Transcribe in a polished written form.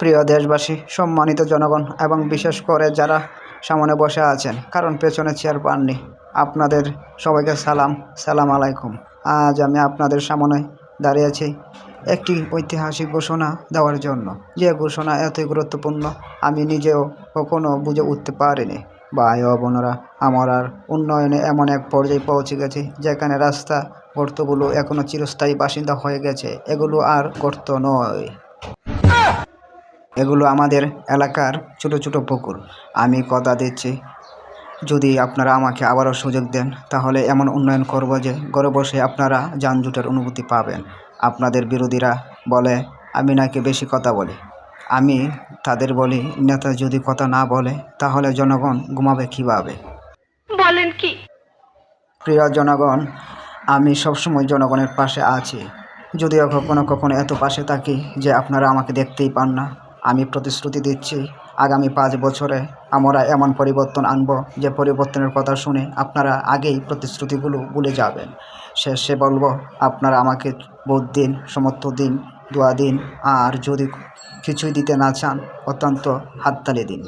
প্রিয় দেশবাসী, সম্মানিত জনগণ এবং বিশেষ করে যারা সামনে বসে আছেন, কারণ পেছনে চেয়ার পাননি, আপনাদের সবাইকে সালাম আলাইকুম। আজ আমি আপনাদের সামনে দাঁড়িয়েছি একটি ঐতিহাসিক ঘোষণা দেওয়ার জন্য, যে ঘোষণা এতই গুরুত্বপূর্ণ আমি নিজেও কখনো বুঝে উঠতে পারিনি। ভাই ও বোনেরা, আমরা উন্নয়নে এমন এক পর্যায়ে পৌঁছে গেছি যেখানে রাস্তা গর্তগুলো এখনো চিরস্থায়ী বাসিন্দা হয়ে গেছে। এগুলো আর গর্ত নয়, এগুলো আমাদের এলাকার ছোট ছোট পুকুর। আমি কথা দিচ্ছি, যদি আপনারা আমাকে আবারও সুযোগ দেন তাহলে এমন উন্নয়ন করব যে ঘরে বসে আপনারা যানজটের অনুভূতি পাবেন। আপনাদের বিরোধীরা বলে আমি নাকি বেশি কথা বলি। আমি তাদের বলি, নেতা যদি কথা না বলে তাহলে জনগণ ঘুমাবে কীভাবে? বলেন কি? প্রিয় জনগণ, আমি সবসময় জনগণের পাশে আছি, যদিও কখনো কখনো এত পাশে থাকি যে আপনারা আমাকে দেখতেই পান না। আমি প্রতিশ্রুতি দিচ্ছি, আগামী 5 বছরে আমরা এমন পরিবর্তন আনব যে পরিবর্তনের কথা শুনে আপনারা আগেই প্রতিশ্রুতিগুলো ভুলে যাবেন। শেষে বলবো, আপনারা আমাকে ভোট দিন, সমর্থন দিন, দোয়া দিন, আর যদি কিছুই দিতে না চান অত্যন্ত হাততালি দিন।